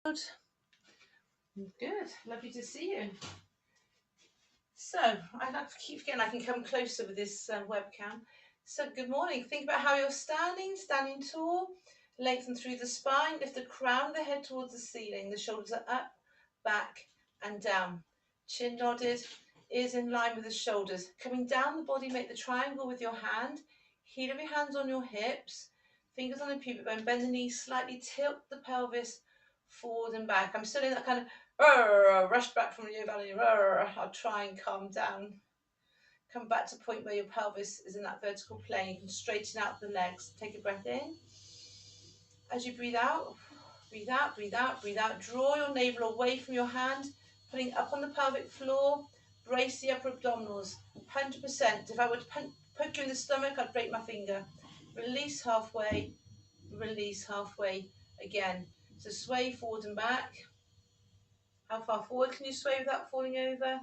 Good, lovely to see you. So, I like to keep forgetting I can come closer with this webcam. So, good morning. Think about how you're standing tall, lengthen through the spine, lift the crown of the head towards the ceiling. The shoulders are up, back, and down. Chin nodded, ears in line with the shoulders. Coming down the body, make the triangle with your hand. Heel of your hands on your hips, fingers on the pubic bone. Bend the knees slightly, tilt the pelvis forward and back. I'm still in that kind of rush back from your belly. I'll try and calm down. Come back to a point where your pelvis is in that vertical plane. You can straighten out the legs. Take a breath in. As you breathe out, breathe out, breathe out, breathe out. Draw your navel away from your hand, putting it up on the pelvic floor. Brace the upper abdominals. 100%. If I were to poke you in the stomach, I'd break my finger. Release halfway, release halfway again. So sway forward and back. How far forward can you sway without falling over?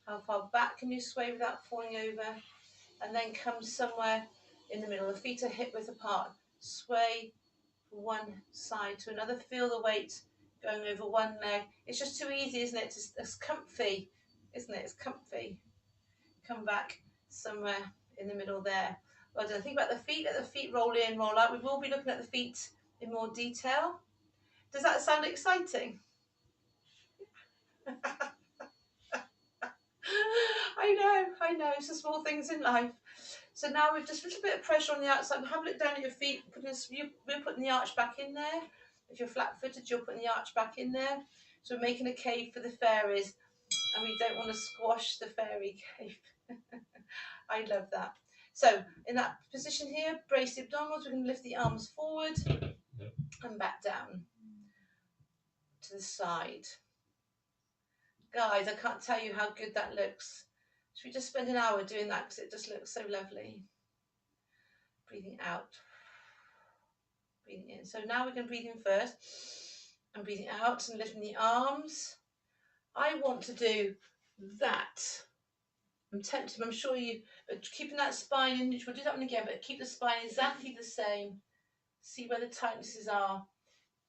How far back can you sway without falling over? And then come somewhere in the middle. The feet are hip width apart. Sway from one side to another. Feel the weight going over one leg. It's just too easy, isn't it? It's comfy, isn't it? It's comfy. Come back somewhere in the middle there. Well done. Think about the feet. Let the feet roll in, roll out. We will be looking at the feet in more detail. Does that sound exciting? I know, it's the small things in life. So now we've just a little bit of pressure on the outside. Have a look down at your feet. We're putting the arch back in there. If you're flat-footed, you're putting the arch back in there. So we're making a cave for the fairies, and we don't want to squash the fairy cave. I love that. So in that position here, brace the abdominals. We're going to lift the arms forward and back down to the side. Guys, I can't tell you how good that looks. Should we just spend an hour doing that because it just looks so lovely? Breathing out, breathing in. So now we're going to breathe in first and breathing out and lifting the arms. I want to do that. I'm tempted, I'm sure you, but keeping that spine in, we'll do that one again, but keep the spine exactly the same. See where the tightnesses are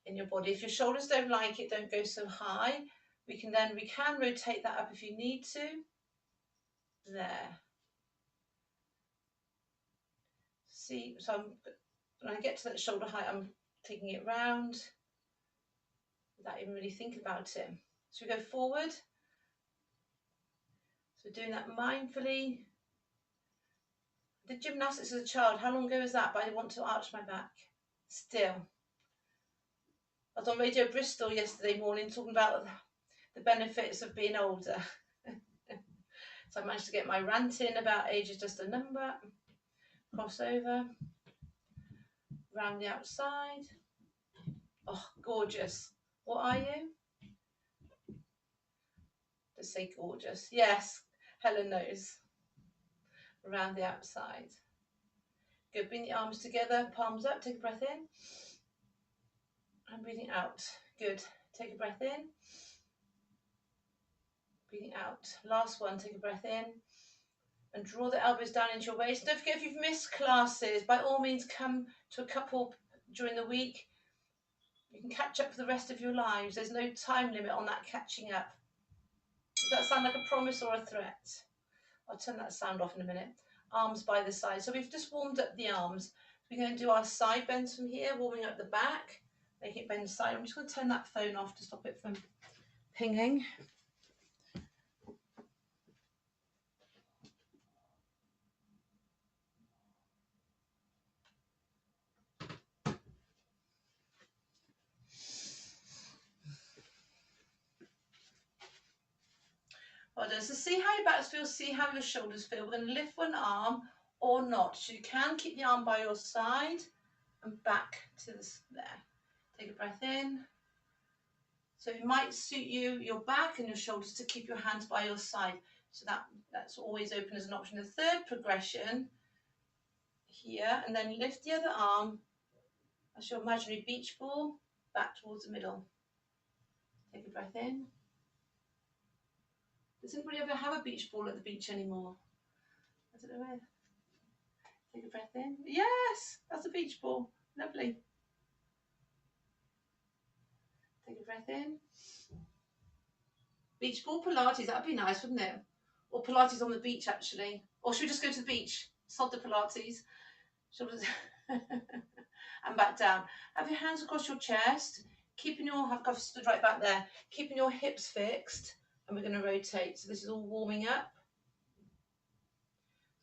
in your body. If your shoulders don't like it, don't go so high. We can rotate that up if you need to. There. See, so when I get to that shoulder height, I'm taking it round without even really thinking about it. So we go forward. So we're doing that mindfully. I did gymnastics as a child. How long ago was that? But I want to arch my back. Still. I was on Radio Bristol yesterday morning talking about the benefits of being older. So I managed to get my rant in about age is just a number. Cross over. Round the outside. Oh, gorgeous. What are you? Just say gorgeous. Yes, Helen knows. Around the outside. Good. Bring the arms together, palms up. Take a breath in. And breathing out. Good. Take a breath in. Breathing out. Last one. Take a breath in. And draw the elbows down into your waist. Don't forget, if you've missed classes, by all means come to a couple during the week. You can catch up for the rest of your lives. There's no time limit on that catching up. Does that sound like a promise or a threat? I'll turn that sound off in a minute. Arms by the side. So we've just warmed up the arms. We're going to do our side bends from here, warming up the back, making it bend side. I'm just going to turn that phone off to stop it from pinging. Well done. So see how your back feels, see how your shoulders feel. We're going to lift one arm or not. So you can keep the arm by your side and back to this there. Take a breath in. So it might suit you, your back and your shoulders, to keep your hands by your side. So that's always open as an option. The third progression here, and then lift the other arm as your imaginary beach ball back towards the middle. Take a breath in. Does anybody ever have a beach ball at the beach anymore? I don't know where. Take a breath in. Yes, that's a beach ball. Lovely. Take a breath in. Beach ball Pilates, that'd be nice, wouldn't it? Or Pilates on the beach, actually. Or should we just go to the beach? Sod the Pilates. And back down. Have your hands across your chest, keeping your, I've stood right back there, keeping your hips fixed, and we're going to rotate. So this is all warming up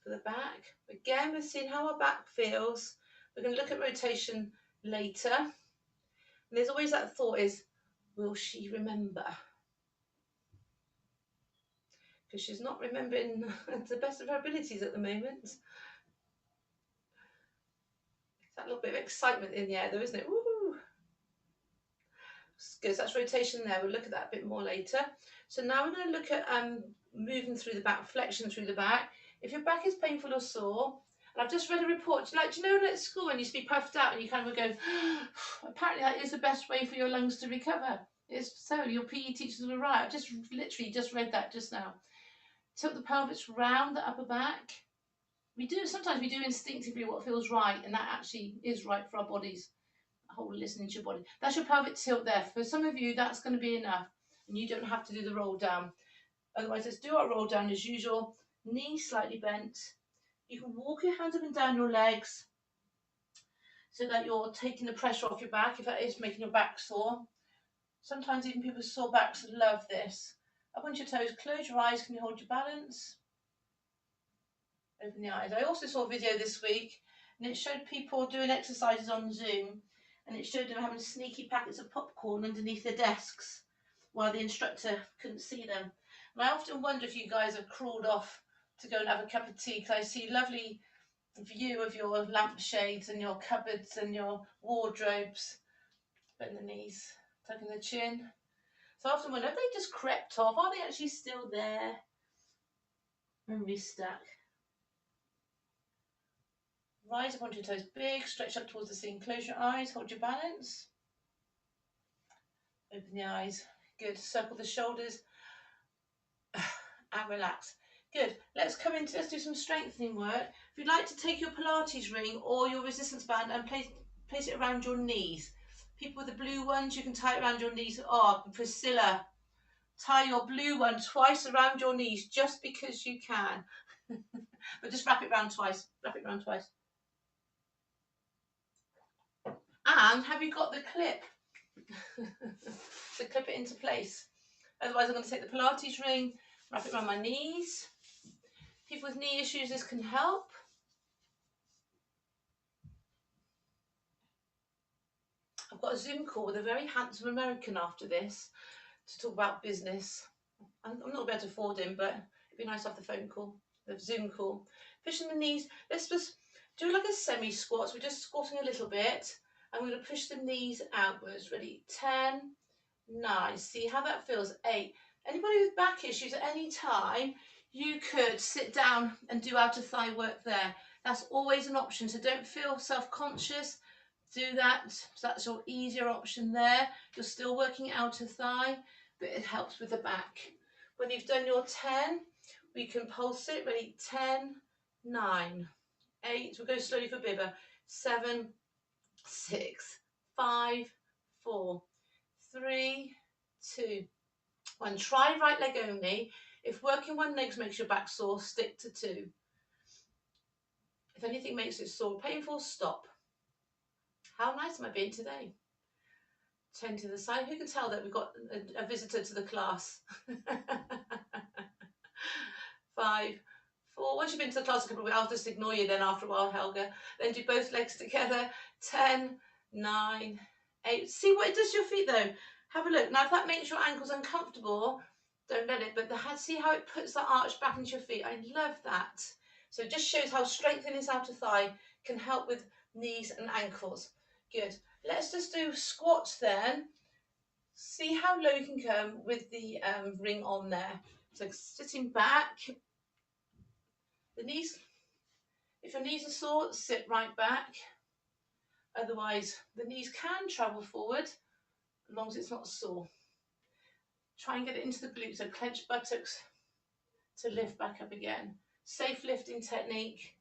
for the back. Again, we're seeing how our back feels. We're going to look at rotation later. And there's always that thought is, will she remember? Because she's not remembering to the best of her abilities at the moment. That little bit of excitement in the air though, isn't it? Woo! Good, so that's rotation there. We'll look at that a bit more later. So now we're going to look at moving through the back, flexion through the back. If your back is painful or sore, and I've just read a report, like, do you know at school when you used to be puffed out and you kind of go, apparently that is the best way for your lungs to recover. It's so, your PE teachers were right. I've just literally just read that just now. Tilt the pelvis round the upper back. Sometimes we do instinctively what feels right, and that actually is right for our bodies. Whole listening to your body. That's your pelvic tilt there. For some of you, that's going to be enough, and you don't have to do the roll down. Otherwise, let's do our roll down as usual. Knees slightly bent. You can walk your hands up and down your legs so that you're taking the pressure off your back if that is making your back sore. Sometimes even people with sore backs love this. Up on your toes, close your eyes. Can you hold your balance? Open the eyes. I also saw a video this week, and it showed people doing exercises on Zoom, and it showed them having sneaky packets of popcorn underneath their desks while the instructor couldn't see them. And I often wonder if you guys have crawled off to go and have a cup of tea, because I see a lovely view of your lampshades and your cupboards and your wardrobes. Bend the knees, tucking the chin. So I often wonder, have they just crept off? Are they actually still there? And restack. Rise up onto your toes big, stretch up towards the ceiling. Close your eyes, hold your balance. Open the eyes. Good. Circle the shoulders and relax. Good. Let's do some strengthening work. If you'd like to take your Pilates ring or your resistance band and place it around your knees. People with the blue ones, you can tie it around your knees. Oh, Priscilla, tie your blue one twice around your knees just because you can. But just wrap it around twice. Wrap it around twice. And have you got the clip to clip it into place? Otherwise, I'm going to take the Pilates ring, wrap it around my knees. People with knee issues, this can help. I've got a Zoom call with a very handsome American after this to talk about business. I'm not going to be able to afford him, but it'd be nice to have the phone call, the Zoom call. Pushing the knees. Let's just do like a semi-squat. So we're just squatting a little bit. I'm going to push the knees outwards. Ready? 10, 9. See how that feels. 8. Anybody with back issues at any time, you could sit down and do outer thigh work there. That's always an option. So don't feel self-conscious. Do that. So that's your easier option there. You're still working outer thigh, but it helps with the back. When you've done your 10, we can pulse it. Ready? 10, 9, 8. We'll go slowly for Bibba. 7, 6, 5, 4, 3, 2, 1. Try right leg only. If working one leg makes your back sore, stick to 2. If anything makes it sore, painful, stop. How nice am I being today? 10 to the side. Who can tell that we've got a visitor to the class? 5, 4. Once you've been to the class a couple of weeks, I'll just ignore you then after a while, Helga. Then do both legs together. 10, 9, 8. See what it does to your feet though. Have a look. Now if that makes your ankles uncomfortable, don't let it. But see how it puts that arch back into your feet. I love that. So it just shows how strengthening this outer thigh can help with knees and ankles. Good. Let's just do squats then. See how low you can come with the ring on there. So sitting back. The knees, if your knees are sore, sit right back. Otherwise, the knees can travel forward as long as it's not sore. Try and get it into the glutes, so clench buttocks to lift back up again. Safe lifting technique.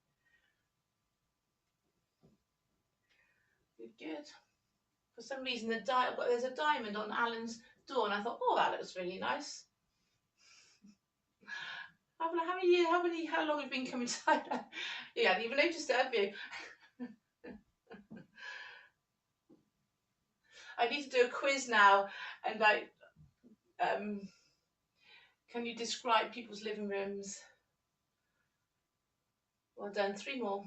Good. For some reason, there's a diamond on Alan's door, and I thought, oh, that looks really nice. How long have you been coming to Thailand? You hadn't even noticed it, have you? I need to do a quiz now, and can you describe people's living rooms? Well done. 3 more.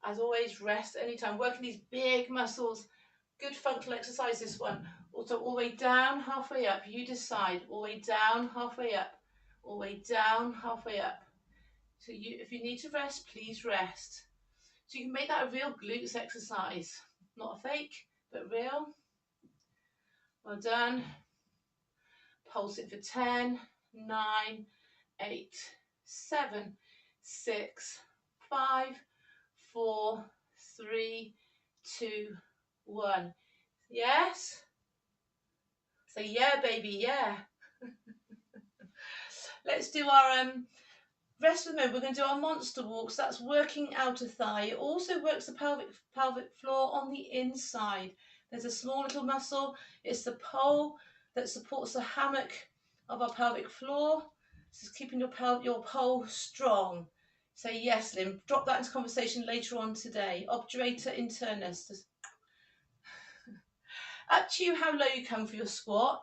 As always, rest anytime. Working these big muscles. Good functional exercise, this one. Also, all the way down, halfway up. You decide. All the way down, halfway up. All the way down, halfway up. So if you need to rest, please rest. So you can make that a real glutes exercise. Not a fake, but real. Well done. Pulse it for 10, 9, 8, 7, 6, 5, 4, 3, 2, 1. Yes? Say yeah, baby, yeah. Let's do our rest of the moment. We're going to do our monster walks. That's working outer thigh. It also works the pelvic floor on the inside. There's a small little muscle. It's the pole that supports the hammock of our pelvic floor. This is keeping your pole strong. Say yes, Lynn. Drop that into conversation later on today. Obturator internus. Up to you how low you come for your squat.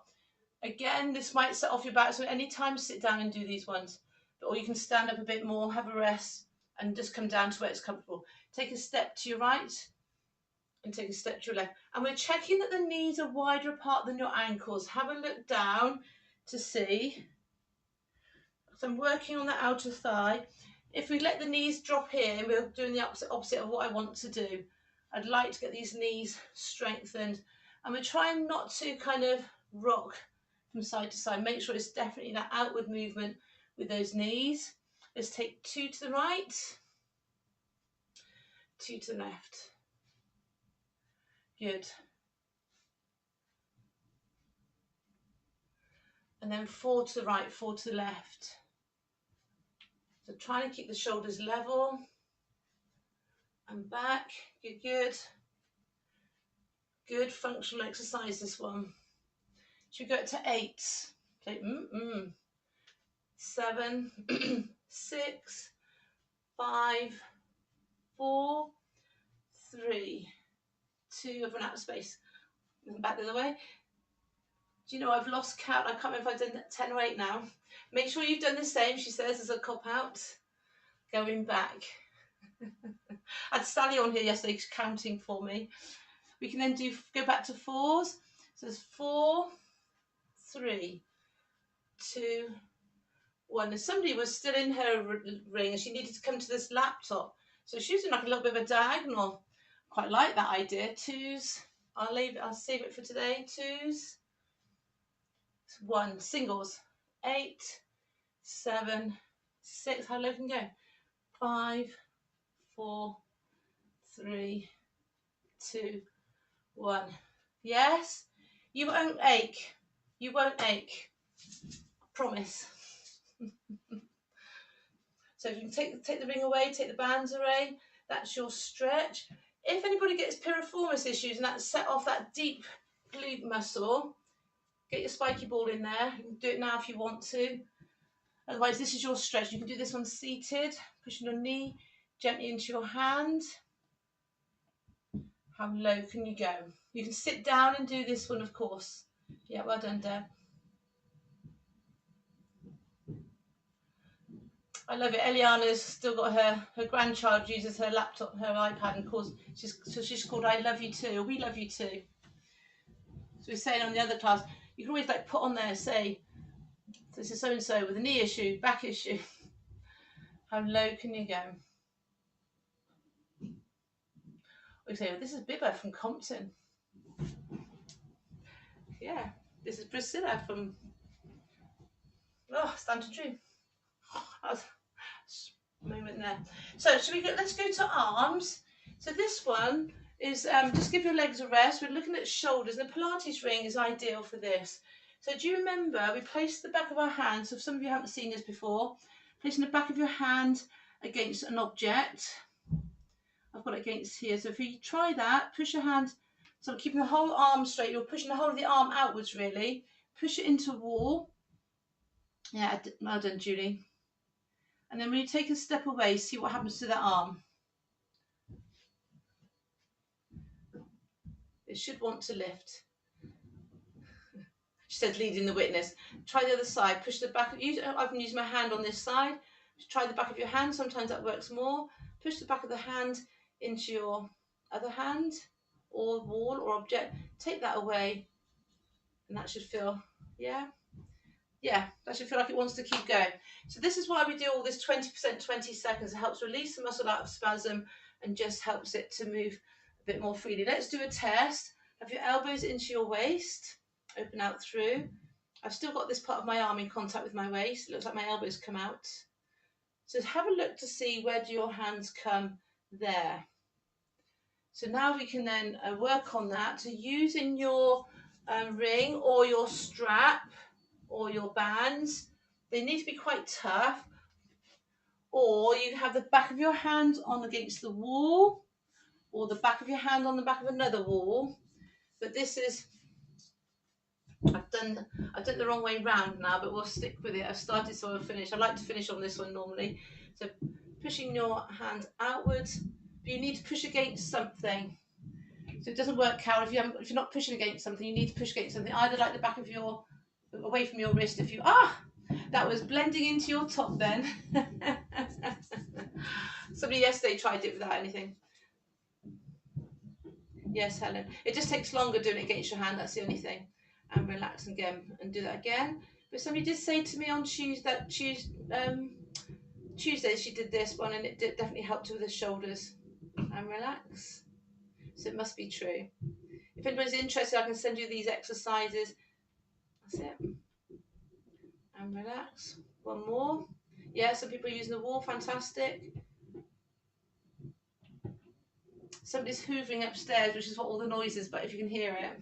Again, this might set off your back, so anytime sit down and do these ones. Or you can stand up a bit more, have a rest, and just come down to where it's comfortable. Take a step to your right and take a step to your left. And we're checking that the knees are wider apart than your ankles. Have a look down to see. So I'm working on the outer thigh. If we let the knees drop here, we're doing the opposite of what I want to do. I'd like to get these knees strengthened. And we're trying not to kind of rock from side to side. Make sure it's definitely that outward movement with those knees. Let's take 2 to the right, 2 to the left. Good. And then 4 to the right, 4 to the left. So trying to keep the shoulders level and back. Good, good. Good functional exercise, this one. Should we go to 8? Okay, 7, 6, 5, 4, 3, 2. I've run out of space. Back the other way. Do you know, I've lost count. I can't remember if I've done 10 or 8 now. Make sure you've done the same, she says, as a cop out. Going back. I had Sally on here yesterday counting for me. We can then go back to 4s. So there's 4, 3, 2, 1. And somebody was still in her ring and she needed to come to this laptop. So she was doing like a little bit of a diagonal. Quite like that idea. 2s. I'll save it for today. 2s. 1. Singles. 8, 7, 6. How low can you go? 5, 4, 3, 2, 1. Yes? You won't ache. You won't ache. Promise. So if you can take the ring away, take the bands away, that's your stretch. If anybody gets piriformis issues and that set off that deep glute muscle, get your spiky ball in there. You can do it now if you want to. Otherwise, this is your stretch. You can do this one seated, pushing your knee gently into your hand. How low can you go? You can sit down and do this one, of course. Yeah, well done, Deb. I love it. Eliana's still got her grandchild uses her laptop, her iPad, and calls. She's called I love you too. Or we love you too. So we're saying on the other class, you can always like put on there, say, this is so and so with a knee issue, back issue. How low can you go? We say, well, this is Bibba from Compton. Yeah, this is Priscilla from Stanton Dream. Moment there. So let's go to arms. So this one is just give your legs a rest. We're looking at shoulders. The Pilates ring is ideal for this. So do you remember we placed the back of our hand, so if some of you haven't seen this before, placing the back of your hand against an object. I've got it against here. So if you try that, push your hand So I'm keeping the whole arm straight. You're pushing the whole of the arm outwards, really. Push it into a wall. Yeah, well done, Julie. And then when you take a step away, see what happens to that arm. It should want to lift. She said, leading the witness. Try the other side. Push the back. I've been using my hand on this side. Try the back of your hand. Sometimes that works more. Push the back of the hand into your other hand or wall or object. Take that away. And that should feel, yeah, that should feel like it wants to keep going. So this is why we do all this 20%, 20 seconds. It helps release the muscle out of spasm and just helps it to move a bit more freely. Let's do a test. Have your elbows into your waist. Open out through. I've still got this part of my arm in contact with my waist. It looks like my elbows come out. So have a look to see where do your hands come there. So now we can then work on that. So using your ring or your strap or your bands, they need to be quite tough. Or you have the back of your hand on against the wall or the back of your hand on the back of another wall. But this is, I've done it the wrong way round now, but we'll stick with it. I've started, so I'll finish. I like to finish on this one normally. So pushing your hand outwards, but you need to push against something. So it doesn't work, Carol, if you're not pushing against something, you need to push against something, either like the back of your, away from your wrist. If you, that was blending into your top then. Somebody yesterday tried it without anything. Yes, Helen. It just takes longer doing it against your hand, that's the only thing. And relax again and do that again. But somebody did say to me on Tuesday she did this one and it definitely helped her with the shoulders. And relax. So it must be true. If anybody's interested, I can send you these exercises. That's it. And relax. One more. Yeah, some people are using the wall. Fantastic. Somebody's hoovering upstairs, which is what all the noise is, but if you can hear it.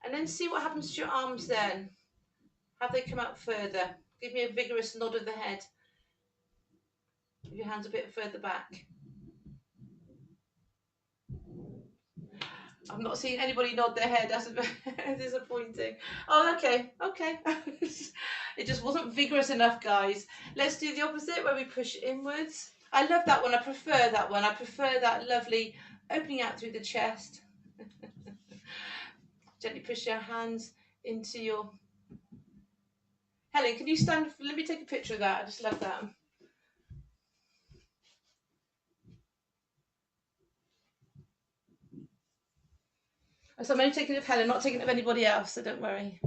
And then see what happens to your arms then. Have they come out further? Give me a vigorous nod of the head. Give your hands a bit further back. I'm not seeing anybody nod their head. That's a bit disappointing. Oh, okay. It just wasn't vigorous enough, guys. Let's do the opposite, where we push inwards. I love that one. I prefer that one. I prefer that lovely opening out through the chest. Gently push your hands into your... Helen, can you stand? Let me take a picture of that. I just love that. So I'm only taking it of Helen, not taking it of anybody else, so don't worry.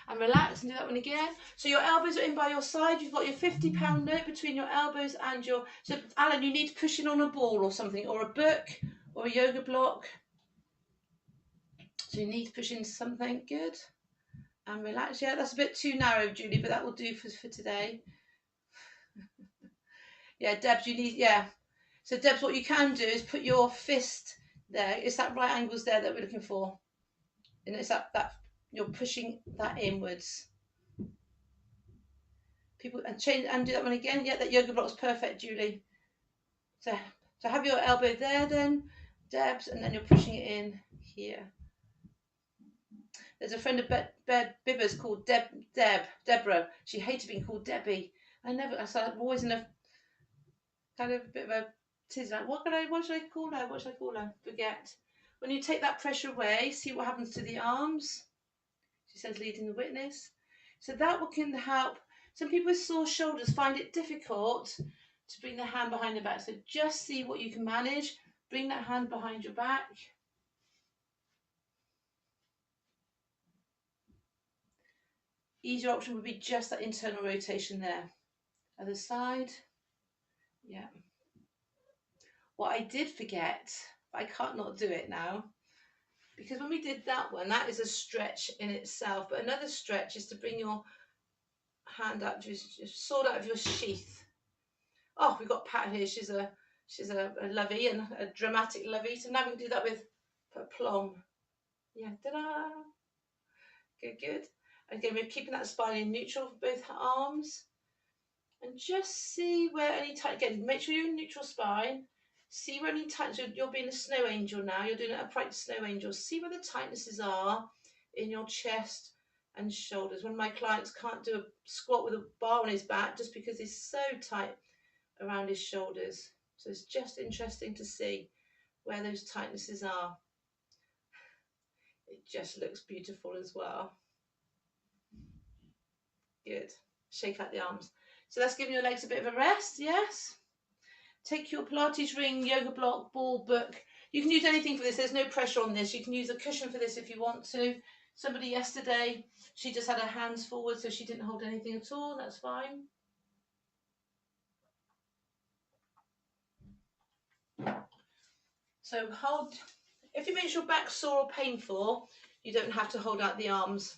And relax and do that one again. So your elbows are in by your side. You've got your £50 note between your elbows and your... So Alan, you need to push in on a ball or something, or a book, or a yoga block. So you need to push into something. Good. And relax. Yeah, that's a bit too narrow, Julie, but that will do for today. Yeah, Debs, you need... Yeah. So Debs, what you can do is put your fist there. It's that right angles there that we're looking for. And it's that you're pushing that inwards. People, and change and do that one again. Yeah, that yoga block's perfect, Julie. So have your elbow there then, Debs, and then you're pushing it in here. There's a friend of Bibba's called Deborah. She hated being called Debbie. I'm always in a kind of bit of a tiz, like, what should I call her? What should I call her? Forget. When you take that pressure away, see what happens to the arms. She says, leading the witness. So that can help. Some people with sore shoulders find it difficult to bring the hand behind the back. So just see what you can manage. Bring that hand behind your back. Easier option would be just that internal rotation there. Other side. Yeah. What I did forget, but I can't not do it now, because when we did that one, that is a stretch in itself. But another stretch is to bring your hand up, just sword out of your sheath. Oh, we've got Pat here. She's a lovey and a dramatic lovey. So now we can do that with plom. Yeah, ta-da. Good. Again, we're keeping that spine in neutral for both arms. And just see where any tight, again, make sure you're in neutral spine. See where any tightness, you're being a snow angel now, you're doing an upright snow angel. See where the tightnesses are in your chest and shoulders. One of my clients can't do a squat with a bar on his back just because he's so tight around his shoulders. So it's just interesting to see where those tightnesses are. It just looks beautiful as well. Good. Shake out the arms. So that's giving your legs a bit of a rest, yes? Take your Pilates ring, yoga block, ball, book. You can use anything for this. There's no pressure on this. You can use a cushion for this if you want to. Somebody yesterday, she just had her hands forward, so she didn't hold anything at all. That's fine. So hold, if it makes your back sore or painful, you don't have to hold out the arms.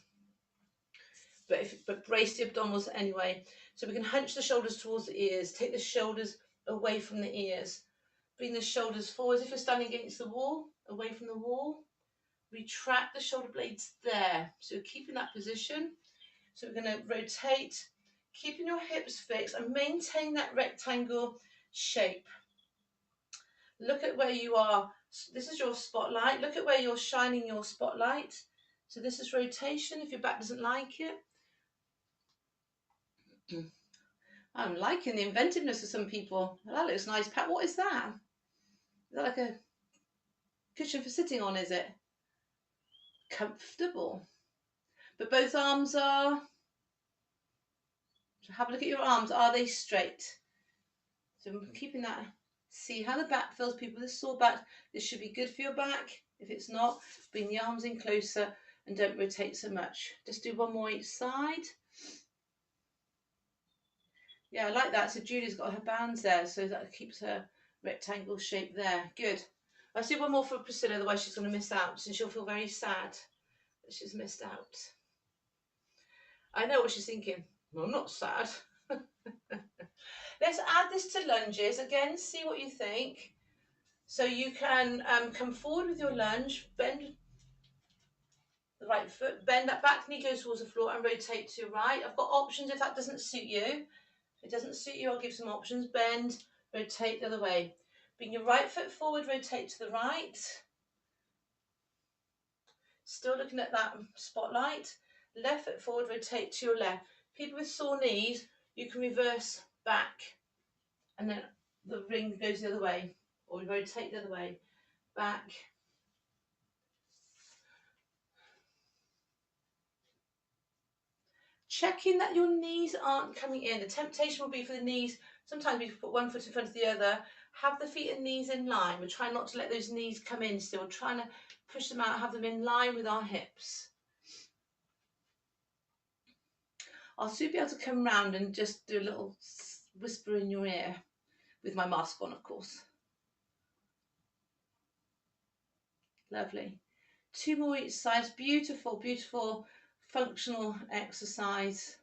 But brace the abdominals anyway. So we can hunch the shoulders towards the ears. Take the shoulders away from the ears. Bring the shoulders forward if you're standing against the wall, away from the wall. Retract the shoulder blades there. So keep in that position. So we're going to rotate, keeping your hips fixed and maintain that rectangle shape. Look at where you are. This is your spotlight. Look at where you're shining your spotlight. So this is rotation if your back doesn't like it. I'm liking the inventiveness of some people. That looks nice, Pat. What is that? Is that like a cushion for sitting on, is it? Comfortable. But both arms are... So have a look at your arms. Are they straight? So I'm keeping that. See how the back feels. People with a sore back, this should be good for your back. If it's not, bring the arms in closer and don't rotate so much. Just do one more each side. Yeah, I like that. So Julie's got her bands there, so that keeps her rectangle shape there. Good. Let's do one more for Priscilla, otherwise she's going to miss out, and she'll feel very sad that she's missed out. I know what she's thinking. Well, I'm not sad. Let's add this to lunges. Again, see what you think. So you can come forward with your lunge, bend the right foot, bend that back knee goes towards the floor and rotate to your right. I've got options if that doesn't suit you. If it doesn't suit you, I'll give some options. Bend, rotate the other way. Bring your right foot forward, rotate to the right. Still looking at that spotlight. Left foot forward, rotate to your left. People with sore knees, you can reverse back and then the ring goes the other way, or rotate the other way. Back. Checking that your knees aren't coming in. The temptation will be for the knees. Sometimes we put one foot in front of the other. Have the feet and knees in line. We're trying not to let those knees come in still. We're trying to push them out, have them in line with our hips. I'll soon be able to come round and just do a little whisper in your ear with my mask on, of course. Lovely. Two more each side. Beautiful, beautiful functional exercise.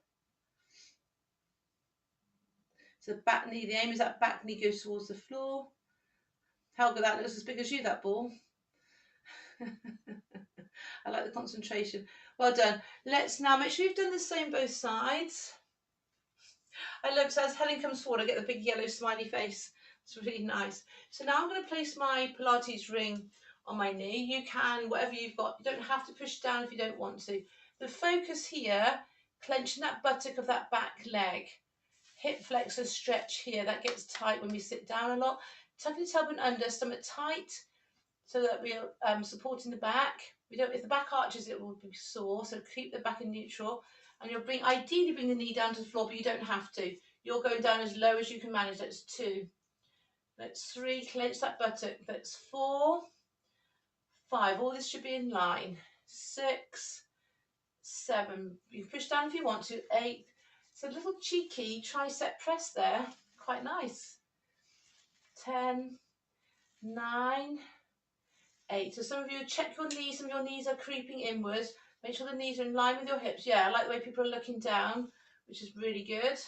So the back knee, the aim is that back knee goes towards the floor. Helga, that looks as big as you, that ball. I like the concentration. Well done. Let's now make sure you've done the same both sides. I love, so as Helen comes forward, I get the big yellow smiley face. It's really nice. So now I'm going to place my Pilates ring on my knee. You can, whatever you've got, you don't have to push down if you don't want to. The focus here, clenching that buttock of that back leg. Hip flexor stretch here. That gets tight when we sit down a lot. Tuck the tailbone under, stomach tight, so that we're supporting the back. We don't, if the back arches, it will be sore. So keep the back in neutral, and you'll ideally bring the knee down to the floor, but you don't have to. You're going down as low as you can manage. That's 2. That's 3. Clench that buttock. That's 4, 5. All this should be in line. 6, 7. You push down if you want to. 8. It's a little cheeky tricep press there. Quite nice. 10, 9, 8. So some of you check your knees. Some of your knees are creeping inwards. Make sure the knees are in line with your hips. Yeah, I like the way people are looking down, which is really good.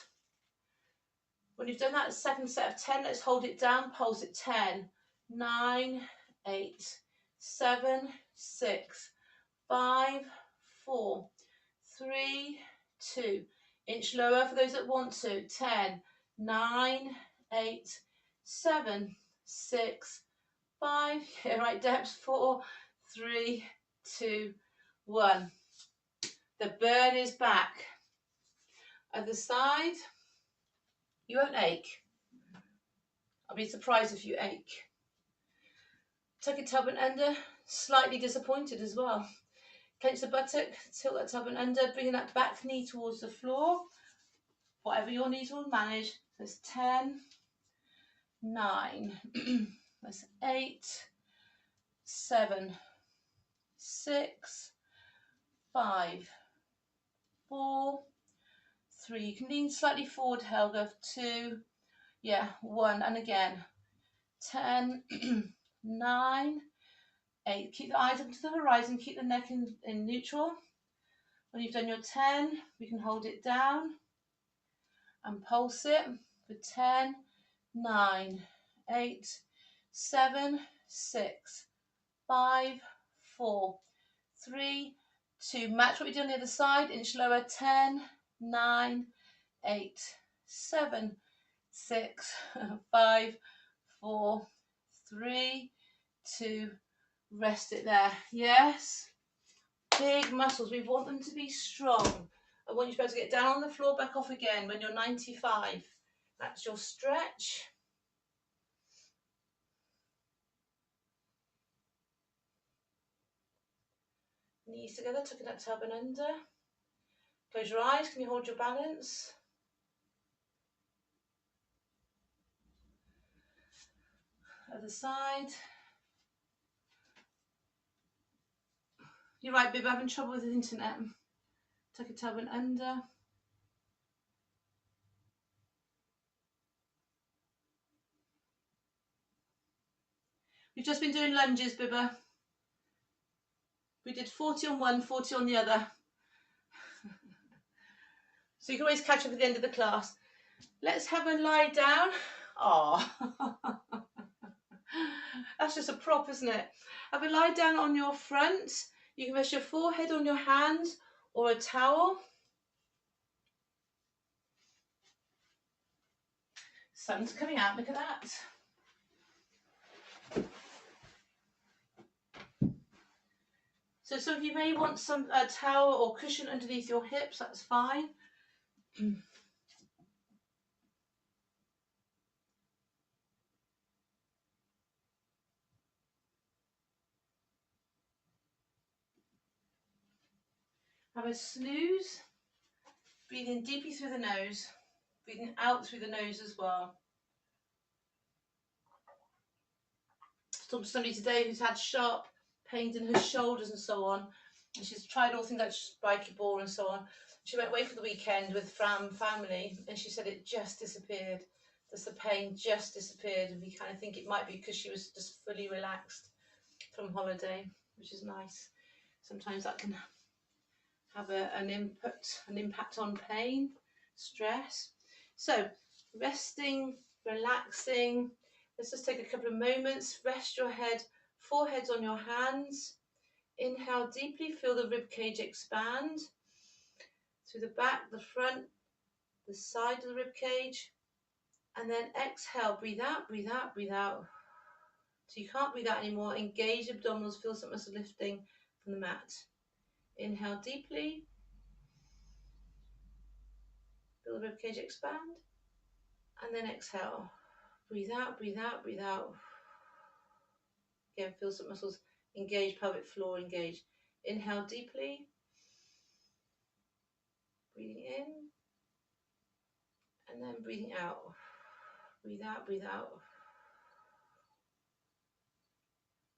When you've done that second set of 10, let's hold it down. Pulse it. 10, 9, 8, 7, 6, 5, 4, 3, 2. Inch lower for those that want to. 10, 9, 8, 7, 6, 5. Get right depths. 4, 3, 2, 1. The burn is back. Other side. You won't ache. I'll be surprised if you ache. Tuck your tub and under. Slightly disappointed as well. Clench the buttock, tilt that tub and under, bringing that back knee towards the floor. Whatever your knees will manage. That's 10, 9, that's 8, 7, 6, 5, 4, 3. You can lean slightly forward, Helga. 2, yeah, 1, and again. 10, 9, 8. Keep the eyes up to the horizon, keep the neck in neutral. When you've done your 10, we can hold it down and pulse it for 10, 9, 8, 7, 6, 5, 4, 3, 2. Match what we do on the other side. Inch lower. 10, 9, 8, 7, 6, 5, 4, 3, 2. Rest it there. Yes. Big muscles. We want them to be strong. I want you to be able to get down on the floor, back off again when you're 95. That's your stretch. Knees together, tucking that tub and under. Close your eyes. Can you hold your balance? Other side. You're right, Bib, having trouble with the internet. Tuck your tub and under. We've just been doing lunges, Bibba. We did 40 on one, 40 on the other. So you can always catch up at the end of the class. Let's have a lie down. Oh, that's just a prop, isn't it? Have a lie down on your front. You can rest your forehead on your hand or a towel. Sun's coming out, look at that. So some of you may want some towel or cushion underneath your hips, that's fine. Have a snooze. Breathe in deeply through the nose. Breathing out through the nose as well. I was talking to somebody today who's had sharp pains in her shoulders and so on. And she's tried all things like spiky ball and so on. She went away for the weekend with family and she said it just disappeared. The pain just disappeared, and we kind of think it might be because she was just fully relaxed from holiday, which is nice. Sometimes that can have an impact on pain, stress. So resting, relaxing. Let's just take a couple of moments. Rest your head, foreheads on your hands. Inhale deeply, feel the rib cage expand through the back, the front, the side of the rib cage. And then exhale, breathe out, breathe out, breathe out. So you can't breathe out anymore. Engage abdominals, feel some muscle lifting from the mat. Inhale deeply. Feel the rib cage expand. And then exhale. Breathe out, breathe out, breathe out. Again, feel some muscles engage, pelvic floor engage. Inhale deeply. Breathing in. And then breathing out. Breathe out, breathe out.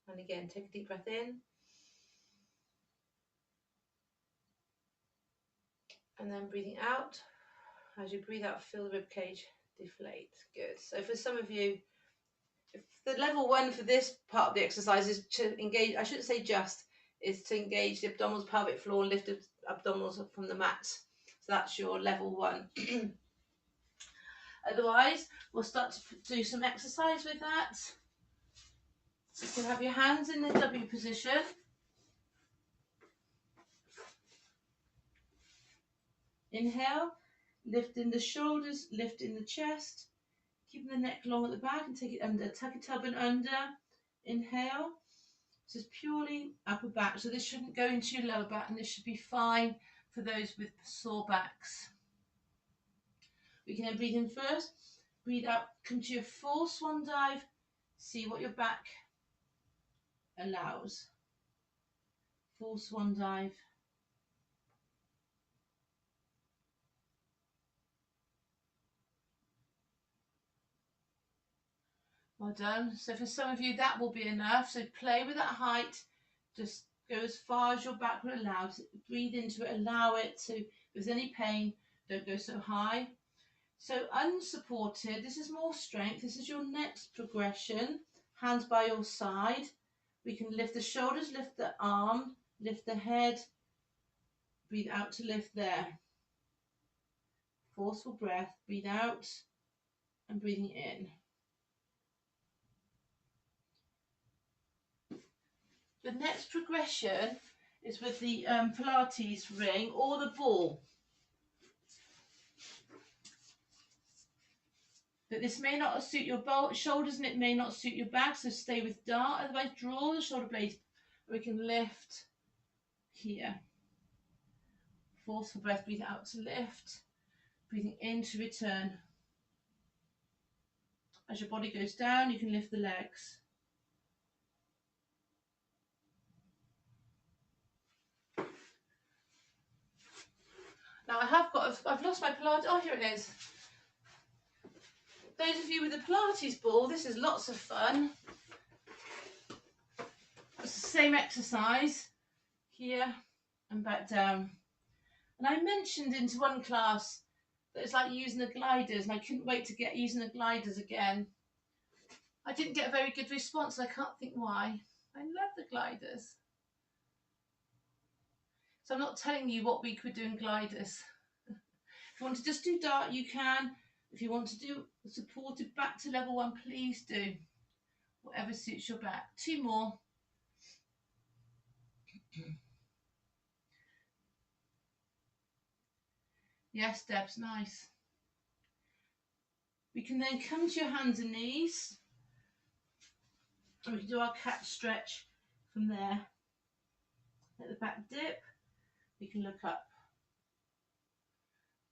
And again, take a deep breath in. And then breathing out. As you breathe out, feel the rib cage deflate. Good. So for some of you, if the level 1 for this part of the exercise is to engage, I shouldn't say just, is to engage the abdominals, pelvic floor, and lift the abdominals up from the mat. So that's your level 1. Otherwise, we'll start to do some exercise with that. So you can have your hands in the W position. Inhale, Lifting the shoulders, lifting the chest, keeping the neck long at the back and take it under. Tuck a tub and under. Inhale. This is purely upper back. So this shouldn't go into your lower back, and this should be fine for those with sore backs. We can then breathe in first. Breathe out, come to your full swan dive. See what your back allows. Full swan dive. Well done. So for some of you that will be enough. So play with that height. Just go as far as your back will allow. Breathe into it, allow it to, if there's any pain, don't go so high. So unsupported, this is more strength. This is your next progression. Hands by your side. We can lift the shoulders, lift the arm, lift the head. Breathe out to lift there. Forceful breath. Breathe out and breathing in. The next progression is with the Pilates ring or the ball. But this may not suit your shoulders and it may not suit your back, so stay with dart. Otherwise, draw the shoulder blades. We can lift here. Forceful breath, breathe out to lift. Breathing in to return. As your body goes down, you can lift the legs. Now I've lost my Pilates. Oh, here it is. Those of you with the Pilates ball, this is lots of fun. It's the same exercise here and back down. And I mentioned into one class that it's like using the gliders, and I couldn't wait to get using the gliders again. I didn't get a very good response, and I can't think why. I love the gliders. So I'm not telling you what week we're doing gliders. If you want to just do dart, you can. If you want to do supported back to level 1, please do. Whatever suits your back. 2 more. Yes, Deb's nice. We can then come to your hands and knees. And we can do our cat stretch from there. Let the back dip. We can look up.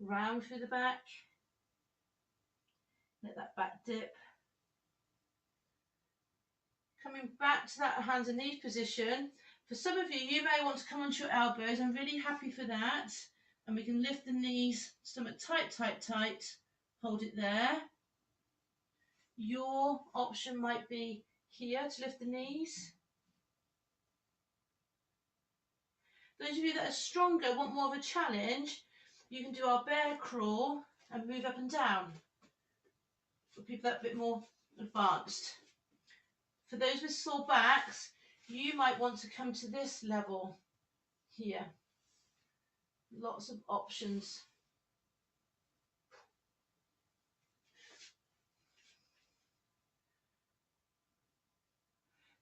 Round through the back. Let that back dip. Coming back to that hands and knees position. For some of you, you may want to come onto your elbows. I'm really happy for that. And we can lift the knees, stomach tight, tight, tight. Hold it there. Your option might be here to lift the knees. Those of you that are stronger, want more of a challenge, you can do our bear crawl and move up and down. For people that are a bit more advanced. For those with sore backs, you might want to come to this level here. Lots of options.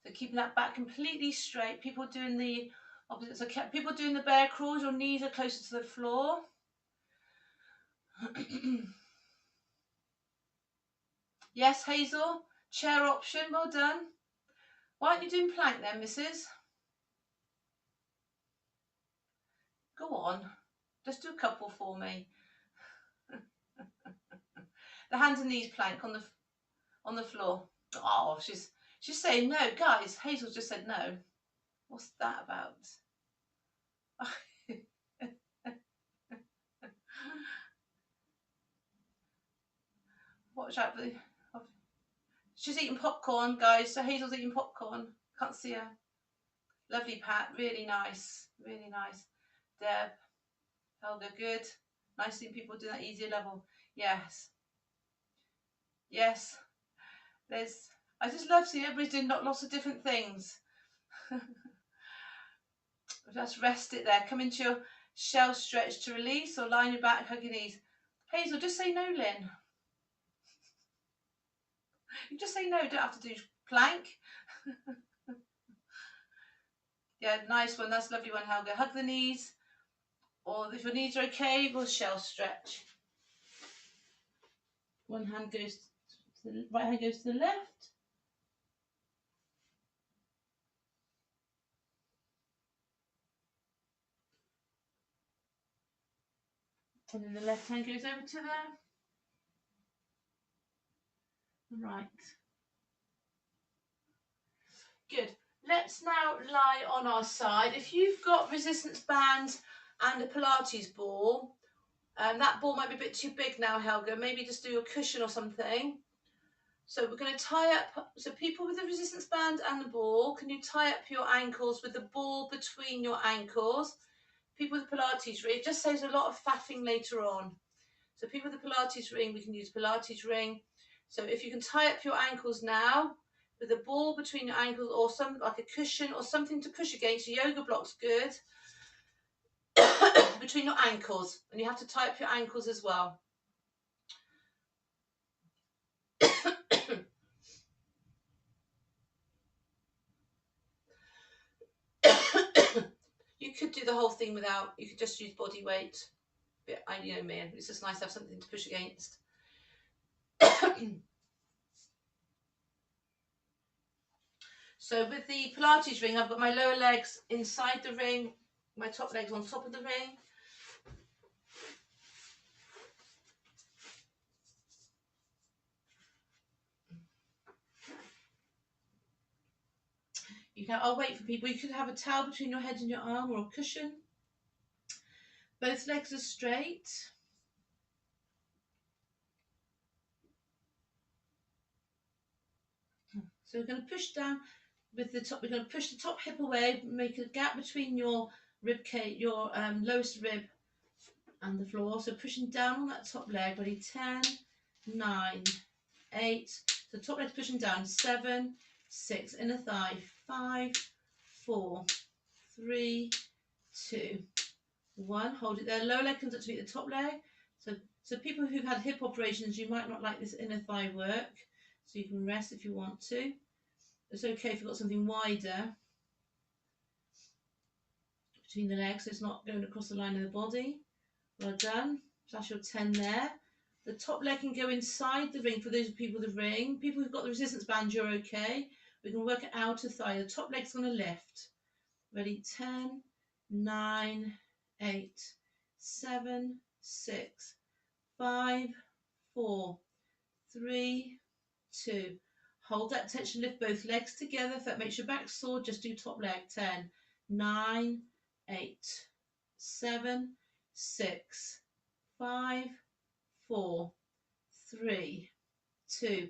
So keeping that back completely straight. People doing the opposite. So people doing the bear crawls, your knees are closer to the floor. Yes, Hazel, chair option, well done. Why aren't you doing plank then, missus? Go on, just do a couple for me. The hands and knees plank on the floor. Oh, she's saying no, guys. Hazel just said no. What's that about? Watch out for the. She's eating popcorn, guys. So Hazel's eating popcorn. Can't see her. Lovely, Pat. Really nice. Really nice. Deb. Helga, good. Nice seeing people do that easier level. Yes. Yes. I just love seeing everybody's doing lots of different things. Just rest it there. Come into your shell stretch to release or line your back, hug your knees. Hazel, just say no, Lynn. You just say no, don't have to do plank. Yeah, nice one. That's a lovely one, Helga. Hug the knees. Or if your knees are okay, we'll shell stretch. One hand goes to the right hand goes to the left. And then the left hand goes over to the right. Good. Let's now lie on our side. If you've got resistance bands and a Pilates ball, that ball might be a bit too big now, Helga. Maybe just do a cushion or something. So we're going to tie up, so people with the resistance band and the ball, can you tie up your ankles with the ball between your ankles? People with Pilates ring, it just saves a lot of faffing later on. So people with the Pilates ring, we can use Pilates ring. So if you can tie up your ankles now with a ball between your ankles or some like a cushion or something to push against, your yoga block's good, between your ankles. And you have to tie up your ankles as well. You could do the whole thing without, you could just use body weight. But you know me, it's just nice to have something to push against. So with the Pilates ring, I've got my lower legs inside the ring, my top legs on top of the ring. I'll wait for people. You could have a towel between your head and your arm or a cushion. Both legs are straight. So we're going to push down with the top. We're going to push the top hip away, make a gap between your rib cage, your lowest rib and the floor. So pushing down on that top leg. Ready? 10, 9, 8. So top leg's pushing down. 7, 6. Inner thigh. 5, 4, 3, 2, 1. Hold it there. Lower leg comes up to meet the top leg. So people who've had hip operations, you might not like this inner thigh work. So you can rest if you want to. It's okay if you've got something wider between the legs, so it's not going across the line of the body. Well done. So that's your 10 there. The top leg can go inside the ring for those people with the ring. People who've got the resistance band, you're okay. We can work it outer thigh. The top leg's going to lift. Ready? 10, 9, 8, 7, 6, 5, 4, 3, 2. Hold that tension, lift both legs together. If that makes your back sore, just do top leg. 10, 9, 8, 7, 6, 5, 4, 3, 2.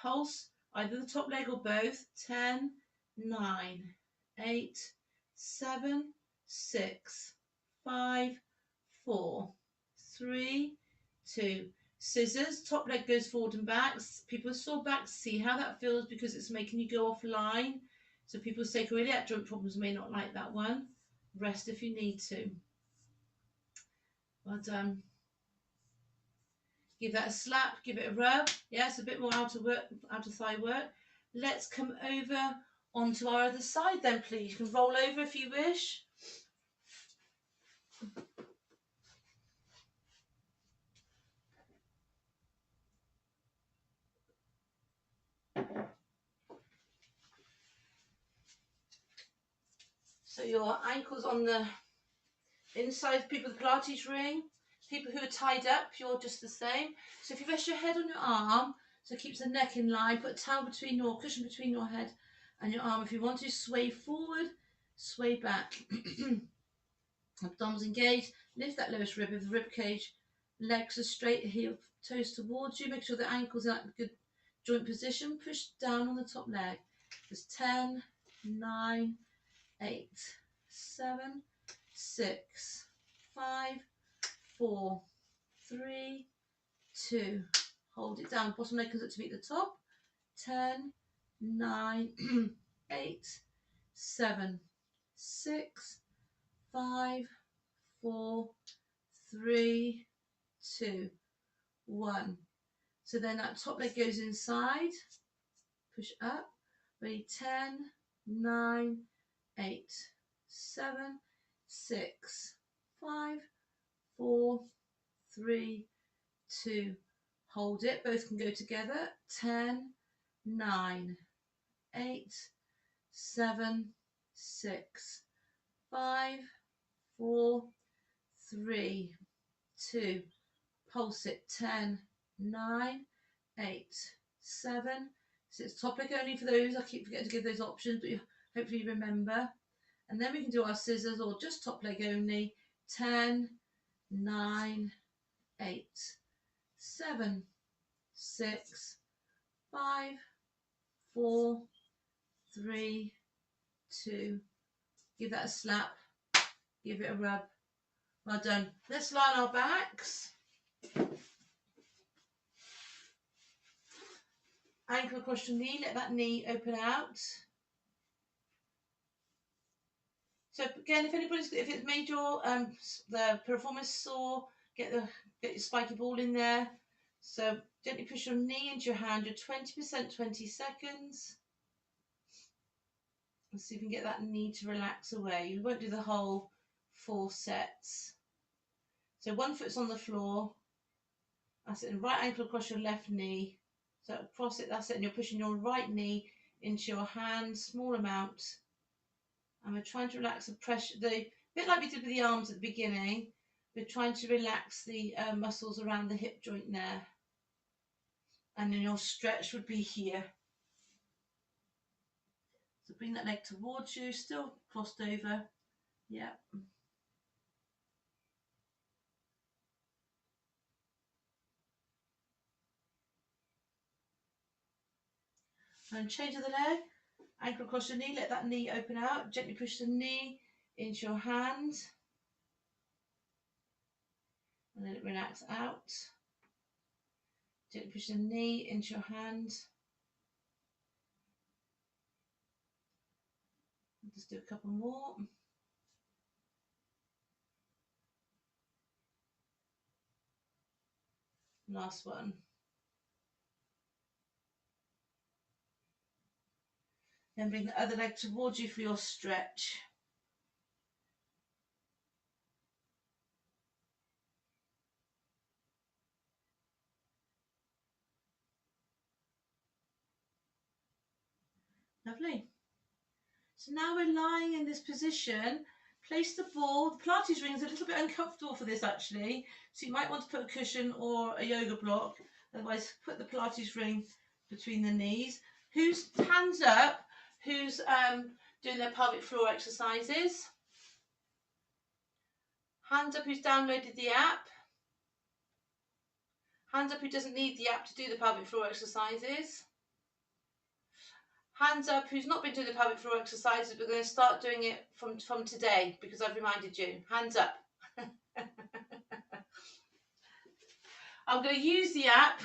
Pulse either the top leg or both. 10, 9, 8, 7, 6, 5, 4, 3, 2. Scissors, top leg goes forward and back. People with sore backs, see how that feels because it's making you go offline. So people with sacroiliac joint problems may not like that one. Rest if you need to. Well done. Give that a slap, give it a rub. Yeah, it's a bit more outer thigh work. Let's come over onto our other side then, please. You can roll over if you wish. So your ankles on the inside, people with the Pilates ring. People who are tied up, you're just the same. So if you rest your head on your arm, so it keeps the neck in line, put a towel between your cushion between your head and your arm. If you want to, sway forward, sway back. Abdominals engaged, lift that lowest rib of the rib cage, legs are straight, heel, toes towards you, make sure the ankles are in a good joint position, push down on the top leg. Just 10, 9, 8, 7, 6, 5, 4, 3, 2. Hold it down. Bottom leg comes up to meet the top. 10, 9, 8, 7, 6, 5, 4, 3, 2, 1. So then that top leg goes inside. Push up. Ready? 10, 9, 8, 7, 6, 5, 4, 3, 2. Hold it, both can go together. 10, 9, 8, 7, 6, 5, 4, 3, 2. Pulse it. 10, 9, 8, 7. So it's top leg only for those. I keep forgetting to give those options, but you hopefully remember. And then we can do our scissors or just top leg only. 10, 9, 8, 7, 6, 5, 4, 3, 2. Give that a slap. Give it a rub. Well done. Let's lie on our backs. Ankle across your knee. Let that knee open out. So again, if it's made your the performance sore, get your spiky ball in there. So gently push your knee into your hand. You're 20%, 20 seconds. Let's see if we can get that knee to relax away. You won't do the whole 4 sets. So one foot's on the floor. That's it. And right ankle across your left knee. So across it, that's it. And you're pushing your right knee into your hand, small amount. And we're trying to relax the pressure, a bit like we did with the arms at the beginning. We're trying to relax the muscles around the hip joint there. And then your stretch would be here. So bring that leg towards you, still crossed over. Yeah. And change of the leg. Ankle across your knee, let that knee open out. Gently push the knee into your hand. And then it relax out. Gently push the knee into your hand. Just do a couple more. Last one. Then bring the other leg towards you for your stretch. Lovely. So now we're lying in this position. Place the ball. The Pilates ring is a little bit uncomfortable for this actually. So you might want to put a cushion or a yoga block. Otherwise, put the Pilates ring between the knees. Who's hands up? Who's doing their pelvic floor exercises? Hands up who's downloaded the app. Hands up who doesn't need the app to do the pelvic floor exercises. Hands up who's not been doing the pelvic floor exercises, but going to start doing it from today because I've reminded you. Hands up. I'm going to use the app.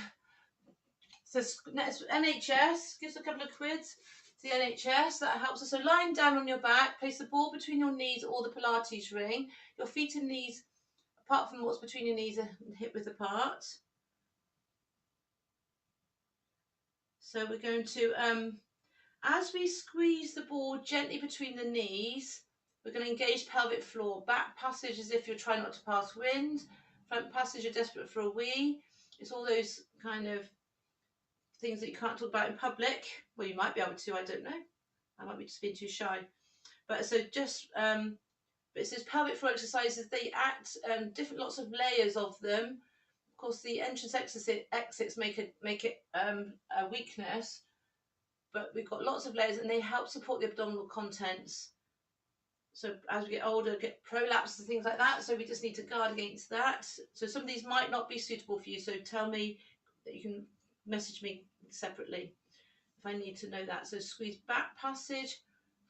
So NHS, gives a couple of quids to the NHS. That helps us. So lying down on your back, place the ball between your knees or the Pilates ring. Your feet and knees, apart from what's between your knees, and hip width apart. So we're going to, as we squeeze the ball gently between the knees, we're going to engage pelvic floor. Back passage as if you're trying not to pass wind. Front passage, you're desperate for a wee. It's all those kind of things that you can't talk about in public. Well, you might be able to, I don't know. I might be just being too shy. But so just, but it says pelvic floor exercises, they act, different lots of layers of them. Of course, the entrance exits make it a weakness, but we've got lots of layers and they help support the abdominal contents. So as we get older, get prolapse and things like that. So we just need to guard against that. So some of these might not be suitable for you. So tell me that you can message me separately if I need to know that. So squeeze back passage,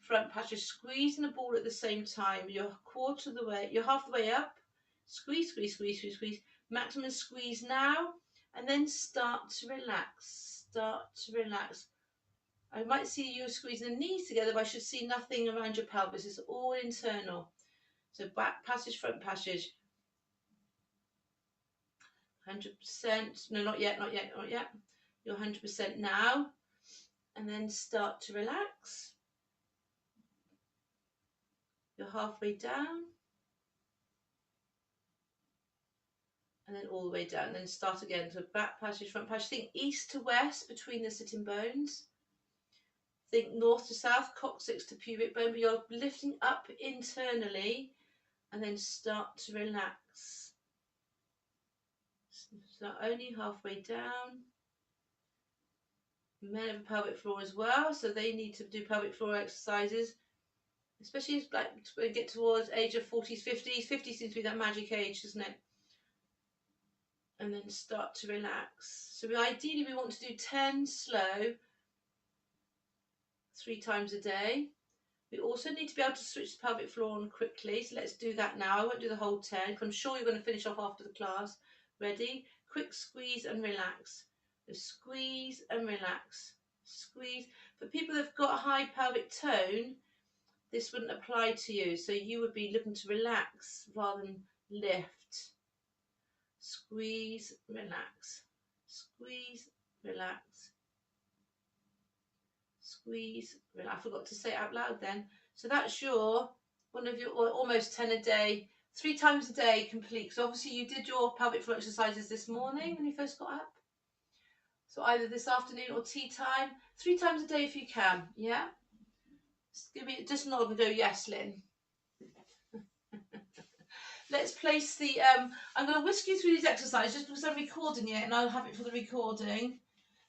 front passage, squeezing the ball at the same time. You're quarter of the way, you're half the way up. Squeeze, squeeze, squeeze, squeeze, squeeze. Maximum squeeze now, and then start to relax. Start to relax. I might see you squeezing the knees together, but I should see nothing around your pelvis. It's all internal. So back passage, front passage. 100%. No, not yet, not yet, not yet. You're 100% now. And then start to relax. You're halfway down. and then all the way down. Then start again. So back passage, front passage. Think east to west between the sitting bones. Think north to south, coccyx to pubic bone, but you're lifting up internally and then start to relax. So only halfway down. Men have a pelvic floor as well, so they need to do pelvic floor exercises, especially as like when you get towards age of 40s, 50s. 50 seems to be that magic age, doesn't it? And then start to relax. So ideally we want to do 10 slow, 3 times a day. We also need to be able to switch the pelvic floor on quickly, so let's do that now. I won't do the whole 10, because I'm sure you're going to finish off after the class. Ready? Quick squeeze and relax. So squeeze and relax. Squeeze. For people that have got a high pelvic tone, this wouldn't apply to you, so you would be looking to relax rather than lift. Squeeze, relax. Squeeze, relax. Squeeze, relax. I forgot to say it out loud then. So that's your, one of your, almost 10 a day, 3 times a day complete. So obviously you did your pelvic floor exercises this morning when you first got up. So either this afternoon or tea time, 3 times a day if you can, yeah? Just nod and go, yes, Lynn. Let's place the, I'm going to whisk you through these exercises just because I'm recording it and I'll have it for the recording.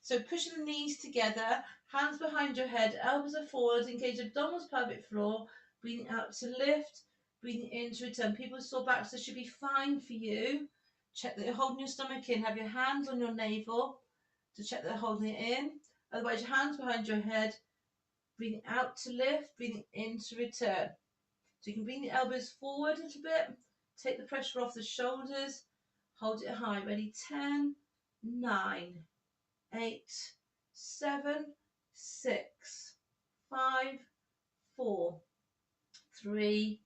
So pushing the knees together, hands behind your head, elbows are forward, engage abdominals, pelvic floor, breathing out to lift, breathing in to return. People with sore backs, this should be fine for you. Check that you're holding your stomach in. Have your hands on your navel to check that they're holding it in. Otherwise, your hands behind your head, breathing out to lift, breathing in to return. So you can bring the elbows forward a little bit, take the pressure off the shoulders, hold it high. Ready? 10, 9, 8, 7, 6, 5, 4, 3,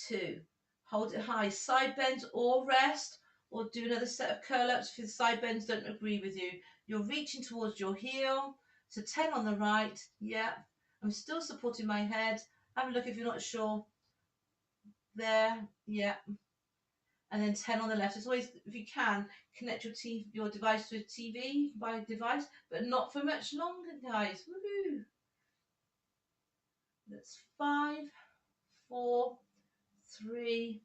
2. Hold it high. Side bends or rest, or do another set of curl ups if the side bends don't agree with you. You're reaching towards your heel. So 10 on the right. Yeah. I'm still supporting my head. Have a look if you're not sure. There. Yeah. And then 10 on the left. It's always, if you can, connect your device to a TV by device, but not for much longer, guys. Woohoo! That's 5, 4, 3,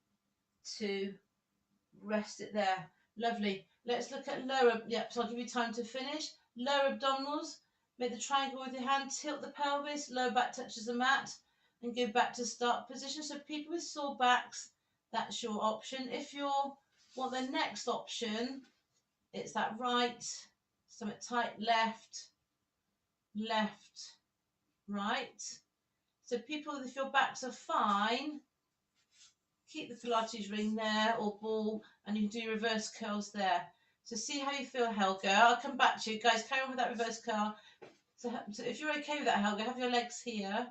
2. Rest it there. Lovely. Let's look at lower. Yep, so I'll give you time to finish. Lower abdominals. Make the triangle with your hand. Tilt the pelvis. Lower back touches the mat. And go back to start position. So people with sore backs, that's your option. If you want the next option, it's that right, stomach tight, left, left, right. So people, if your backs are fine, keep the Pilates ring there or ball, and you can do reverse curls there. So see how you feel, Helga. I'll come back to you. Guys, carry on with that reverse curl. So if you're okay with that, Helga, have your legs here.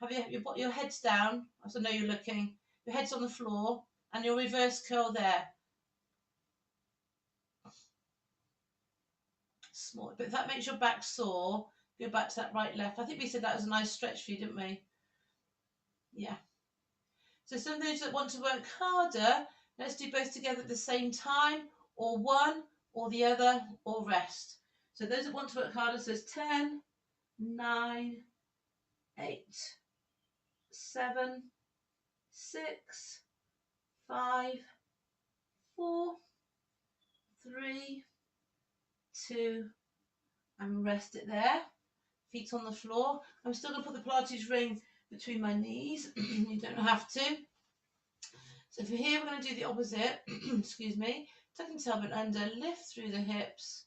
Have your head's down, so I know you're looking. Your head's on the floor, and your reverse curl there. Small, but if that makes your back sore, go back to that right, left. I think we said that was a nice stretch for you, didn't we? Yeah. So some of those that want to work harder, let's do both together at the same time, or one, or the other, or rest. So those that want to work harder, so it's 10, 9, 8, 7, 6, 5, 4, 3, 2, and rest it there. Feet on the floor. I'm still going to put the Pilates ring between my knees. You don't have to. So for here, we're going to do the opposite. Excuse me. Tucking the tailbone under, lift through the hips.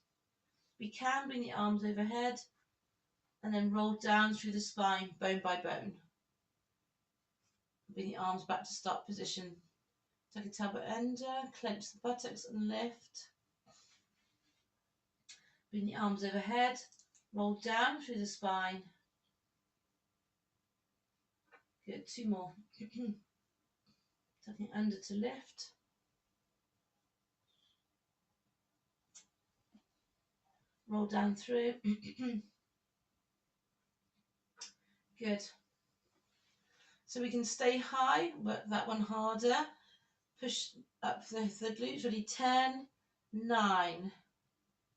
We can bring the arms overhead and then roll down through the spine, bone by bone. Bring the arms back to start position. Tuck the tailbone under, clench the buttocks and lift. Bring the arms overhead, roll down through the spine. Good, 2 more. Tucking under to lift. Roll down through. Good. So we can stay high, work that one harder. Push up the glutes. Ready? 10, 9,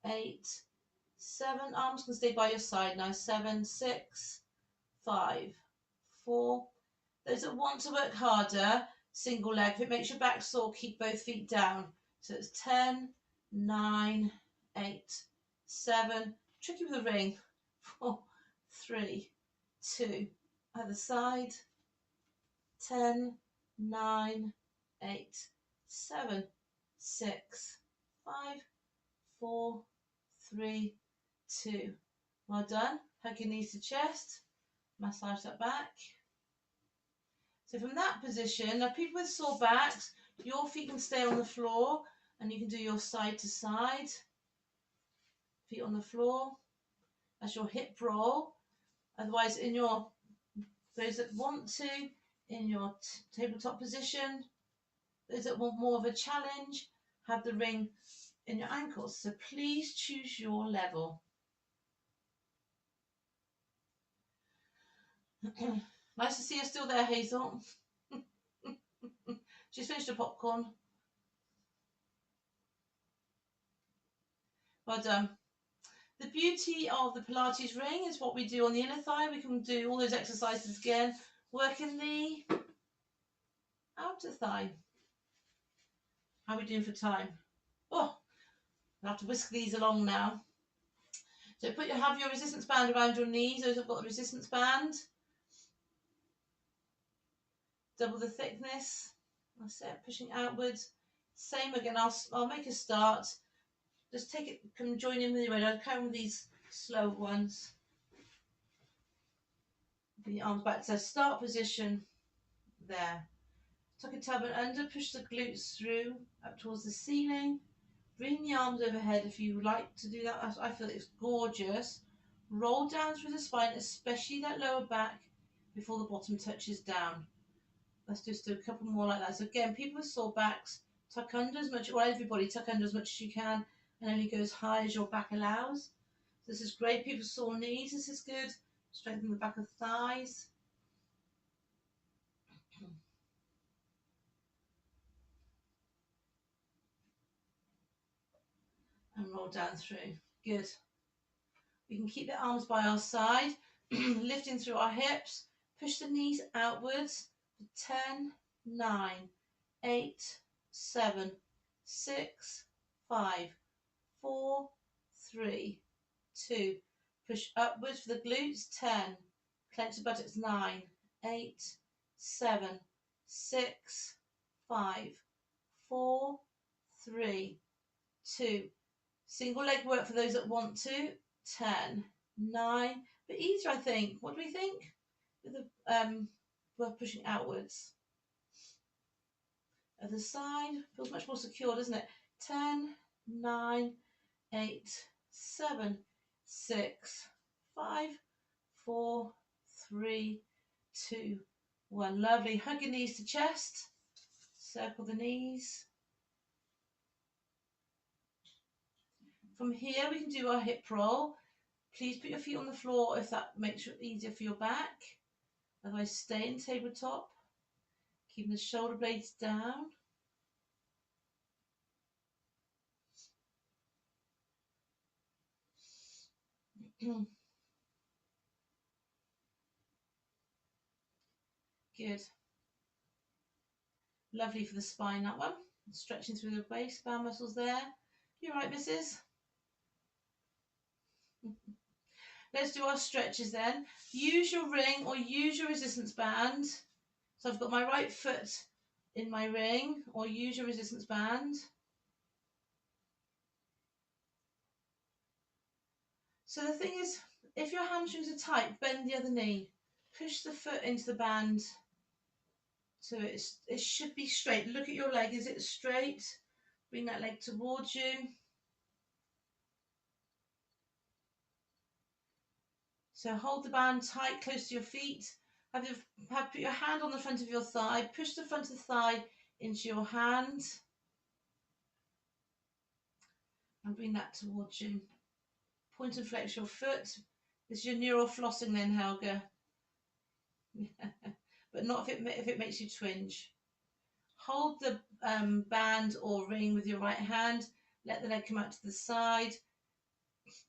8, 7. Arms can stay by your side now. 7, 6, 5, 4. Those that want to work harder, single leg. If it makes your back sore, keep both feet down. So it's 10, 9, 8, 7. Tricky with the ring. 4, 3, 2. Other side. 10, 9, 8, 7, 6, 5, 4, 3, 2. Well done. Hug your knees to chest. Massage that back. So from that position, now people with sore backs, your feet can stay on the floor and you can do your side to side. Feet on the floor. That's your hip roll. Otherwise, those that want to, in your tabletop position, those that want more of a challenge, have the ring in your ankles. So please choose your level. Nice to see you still there, Hazel. She's finished her popcorn. Well done. The beauty of the Pilates ring is what we do on the inner thigh. We can do all those exercises again, working the outer thigh. How are we doing for time? Oh, I'll have to whisk these along now. So have your resistance band around your knees. Those have got the resistance band. Double the thickness. That's it, pushing outwards. Same again, I'll make a start. Just take it, come join in with you. I'll count with these slow ones. Bring your arms back to start position. There. Tuck your tailbone under, push the glutes through, up towards the ceiling. Bring the arms overhead if you would like to do that. I feel it's gorgeous. Roll down through the spine, especially that lower back, before the bottom touches down. Let's just do a couple more like that. So again, people with sore backs, tuck under as much, or everybody tuck under as much as you can, and only go as high as your back allows. This is great. People with sore knees, this is good. Strengthen the back of the thighs. And roll down through. Good. We can keep the arms by our side, lifting through our hips. Push the knees outwards. 10, 9, 8, 7, 6, 5, 4, 3, 2. Push upwards for the glutes. 10. Clench the buttocks. 9, 8, 7, 6, 5, 4, 3, 2. Single leg work for those that want to. 10, 9. But easier, I think. What do we think? With the we're pushing outwards. Other side feels much more secure, doesn't it? 10, 9, 8, 7, 6, 5, 4, 3, 2, 1. Lovely. Hug your knees to chest. Circle the knees. From here, we can do our hip roll. Please put your feet on the floor if that makes it easier for your back. Otherwise, stay in tabletop. Keeping the shoulder blades down. Good. Lovely for the spine, that one. Stretching through the waistband muscles there. You right, missus? Let's do our stretches then. Use your ring or use your resistance band. So I've got my right foot in my ring, or use your resistance band. So the thing is, if your hamstrings are tight, bend the other knee. Push the foot into the band. So it should be straight. Look at your leg. Is it straight? Bring that leg towards you. So hold the band tight, close to your feet. Put your hand on the front of your thigh. Push the front of the thigh into your hand. And bring that towards you. Point and flex your foot. This is your neural flossing then, Helga. But not if it makes you twinge. Hold the band or ring with your right hand. Let the leg come out to the side.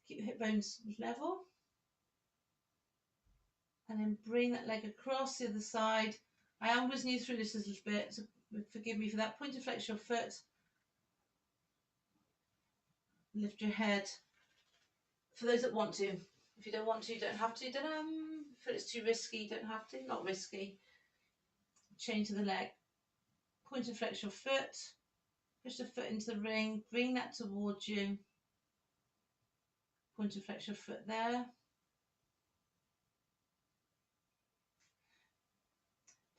Keep the hip bones level. And then bring that leg across the other side. I am whizzing you through this a little bit, so forgive me for that. Point and flex your foot. Lift your head. For those that want to. If you don't want to, you don't have to. If it's too risky, you don't have to. Not risky. Chain to the leg. Point and flex your foot. Push the foot into the ring. Bring that towards you. Point and flex your foot there.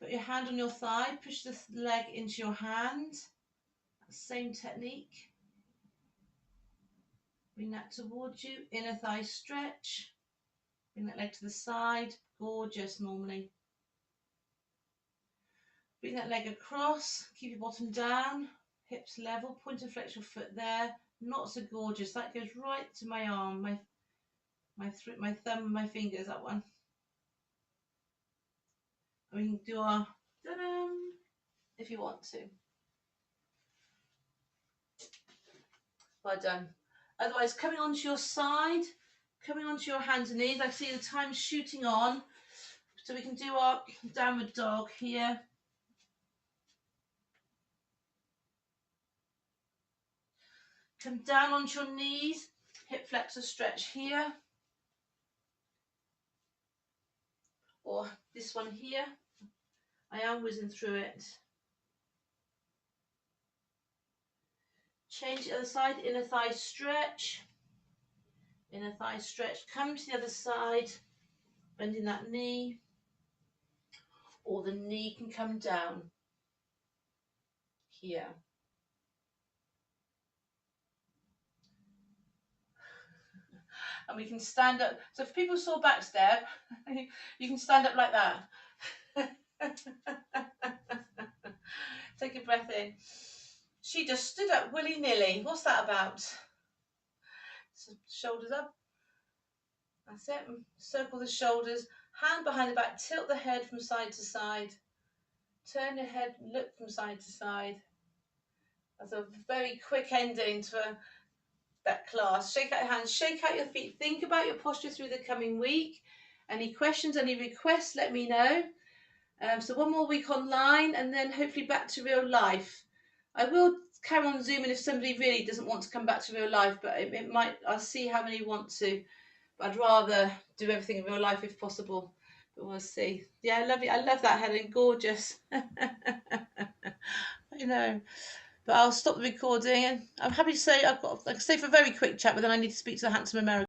Put your hand on your thigh. Push the leg into your hand. Same technique. Bring that towards you. Inner thigh stretch. Bring that leg to the side. Gorgeous normally. Bring that leg across. Keep your bottom down. Hips level. Point and flex your foot there. Not so gorgeous. That goes right to my arm. My thumb and my fingers. That one. And we can do our if you want to. Well done. Otherwise, coming onto your side, coming onto your hands and knees. I see the time shooting on, so we can do our downward dog here. Come down onto your knees, hip flexor stretch here, or this one here. I am whizzing through it. Change the other side, inner thigh stretch. Inner thigh stretch. Come to the other side, bending that knee, or the knee can come down here. And we can stand up. So if people saw back step, you can stand up like that. Take a breath in. She just stood up willy-nilly. What's that about? So shoulders up. That's it. Circle the shoulders. Hand behind the back. Tilt the head from side to side. Turn your head. Look from side to side. That's a very quick ending to that class. Shake out your hands. Shake out your feet. Think about your posture through the coming week. Any questions, any requests, let me know. So one more week online and then hopefully back to real life. I will carry on Zooming if somebody really doesn't want to come back to real life, but it might, I'll see how many want to. But I'd rather do everything in real life if possible. But we'll see. Yeah, I love it. I love that, Helen. Gorgeous. I know. But I'll stop the recording and I'm happy to say I've got, like I say, for a very quick chat, but then I need to speak to the handsome American.